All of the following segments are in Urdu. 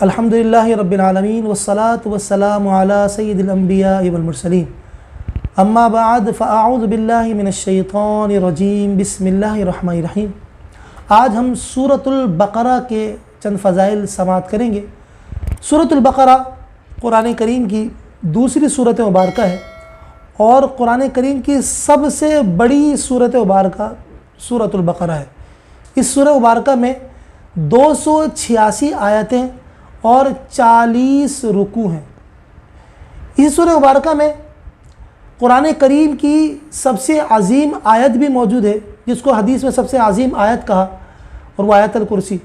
الحمدللہ رب العالمین والصلاة والسلام علی سید الانبیاء والمرسلین اما بعد فاعوذ باللہ من الشیطان الرجیم بسم اللہ الرحمن الرحیم۔ آج ہم سورۃ البقرہ کے چند فضائل سماعت کریں گے۔ سورۃ البقرہ قرآن کریم کی دوسری سورۃ مبارکہ ہے اور قرآن کریم کی سب سے بڑی سورۃ مبارکہ سورۃ البقرہ ہے۔ اس سورۃ مبارکہ میں 286 آیتیں اور 40 رکوع ہیں۔ اس سورۃ مبارکہ میں قرآن کریم کی سب سے عظیم آیت بھی موجود ہے، جس کو حدیث میں سب سے عظیم آیت کہا، اور وہ آیت الکرسی۔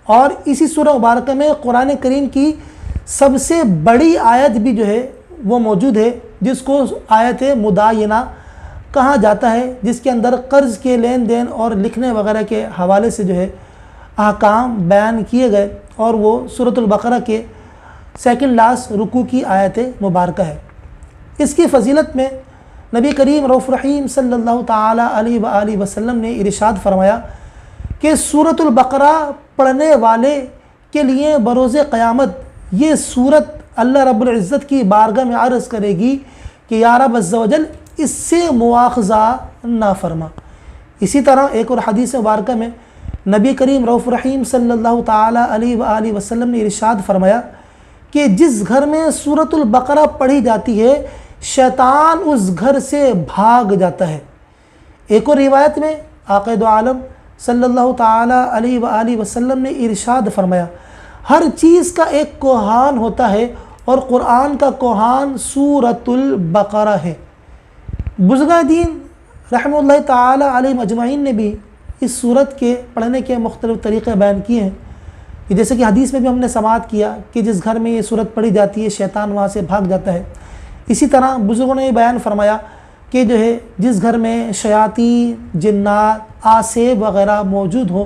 اور اسی سورۃ مبارکہ میں قرآن کریم کی سب سے بڑی آیت بھی جو ہے وہ موجود ہے، جس کو آیت مداینہ کہا جاتا ہے، جس کے اندر قرض کے لین دین اور لکھنے وغیرہ کے حوالے سے جو ہے احکام بیان کیے گئے، اور وہ سورۃ البقرہ کے سیکنڈ لاسٹ رکوع کی آیت مبارکہ ہے۔ اس کی فضیلت میں نبی کریم رؤوف رحیم صلی اللہ تعالی علیہ وآلہ وسلم نے ارشاد فرمایا کہ سورۃ البقرہ پڑھنے والے کے لیے بروز قیامت یہ سورت اللہ رب العزت کی بارگاہ میں عرض کرے گی کہ یا رب عز و جل اس سے مواخذہ نہ فرما۔ اسی طرح ایک اور حدیث مبارکہ میں نبی کریم رؤوف رحیم صلی اللہ تعالی علیہ وآلہ وسلم نے ارشاد فرمایا کہ جس گھر میں سورۃ البقرہ پڑھی جاتی ہے شیطان اس گھر سے بھاگ جاتا ہے۔ ایک اور روایت میں آقا دو عالم صلی اللہ تعالی علیہ وآلہ وسلم نے ارشاد فرمایا ہر چیز کا ایک کوہان ہوتا ہے اور قرآن کا کوہان سورۃ البقرہ ہے۔ بزرگان دین رحمہ اللہ تعالی علیہ مجمعین نے بھی اس سورت کے پڑھنے کے مختلف طریقے بیان کیے ہیں، کہ جیسے کہ حدیث میں بھی ہم نے سماعت کیا کہ جس گھر میں یہ سورت پڑھی جاتی ہے شیطان وہاں سے بھاگ جاتا ہے۔ اسی طرح بزرگوں نے یہ بیان فرمایا کہ جو ہے جس گھر میں شیاطین، جنات، آسیب وغیرہ موجود ہو،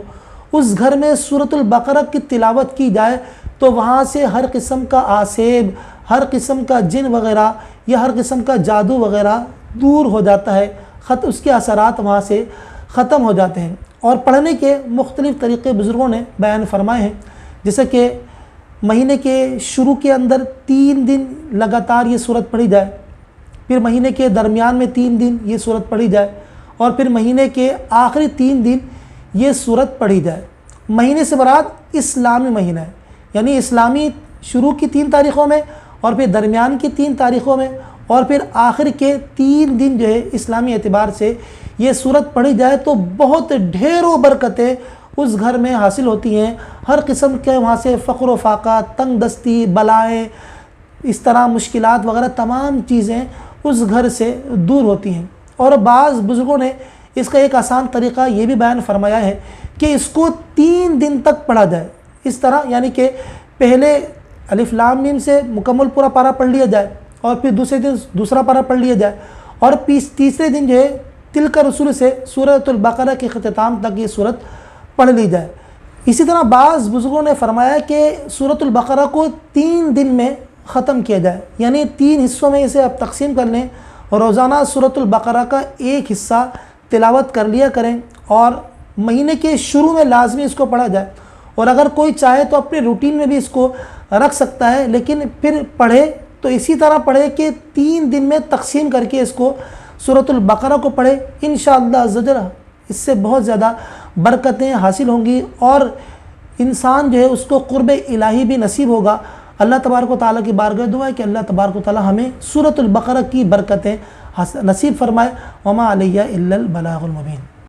اس گھر میں سورۃ البقرہ کی تلاوت کی جائے تو وہاں سے ہر قسم کا آسیب، ہر قسم کا جن وغیرہ یا ہر قسم کا جادو وغیرہ دور ہو جاتا ہے، اس کے اثرات وہاں سے ختم ہو جاتے ہیں۔ اور پڑھنے کے مختلف طریقے بزرگوں نے بیان فرمائے ہیں، جیسے کہ مہینے کے شروع کے اندر 3 دن لگاتار یہ سورت پڑھی جائے، پھر مہینے کے درمیان میں 3 دن یہ سورت پڑھی جائے، اور پھر مہینے کے آخری 3 دن یہ سورت پڑھی جائے۔ مہینے سے مراد اسلامی مہینہ ہے، یعنی اسلامی شروع کی 3 تاریخوں میں، اور پھر درمیان کی 3 تاریخوں میں، اور پھر آخر کے 3 دن جو ہے اسلامی اعتبار سے یہ سورت پڑھی جائے تو بہت ڈھیروں برکتیں اس گھر میں حاصل ہوتی ہیں۔ ہر قسم کے وہاں سے فقر و فاقہ، تنگ دستی، بلائیں، اس طرح مشکلات وغیرہ تمام چیزیں اس گھر سے دور ہوتی ہیں۔ اور بعض بزرگوں نے اس کا ایک آسان طریقہ یہ بھی بیان فرمایا ہے کہ اس کو 3 دن تک پڑھا جائے۔ اس طرح یعنی کہ پہلے الف لام میم سے مکمل پورا پارہ پڑھ لیا جائے، اور پھر دوسرے دن دوسرا پارہ پڑھ لیا جائے، اور تیسرے دن جو ہے تلک رسول سے سورۃ البقرہ کے اختتام تک یہ سورت پڑھ لی جائے۔ اسی طرح بعض بزرگوں نے فرمایا کہ سورۃ البقرہ کو 3 دن میں ختم کیا جائے، یعنی 3 حصوں میں اسے آپ تقسیم کر لیں، اور روزانہ سورۃ البقرہ کا ایک حصہ تلاوت کر لیا کریں، اور مہینے کے شروع میں لازمی اس کو پڑھا جائے، اور اگر کوئی چاہے تو اپنے روٹین میں بھی اس کو رکھ سکتا ہے، لیکن پھر پڑھے تو اسی طرح پڑھے کہ 3 دن میں تقسیم کر کے اس کو سورۃ البقرہ کو پڑھے۔ انشاءاللہ عز و جل اس سے بہت زیادہ برکتیں حاصل ہوں گی، اور انسان جو ہے اس کو قرب الہی بھی نصیب ہوگا۔ اللہ تبارک و تعالیٰ کی بارگاہ دعا ہے کہ اللہ تبارک و تعالیٰ ہمیں سورۃ البقرہ کی برکتیں نصیب فرمائے۔ وما علیہ الا البلاغ المبین۔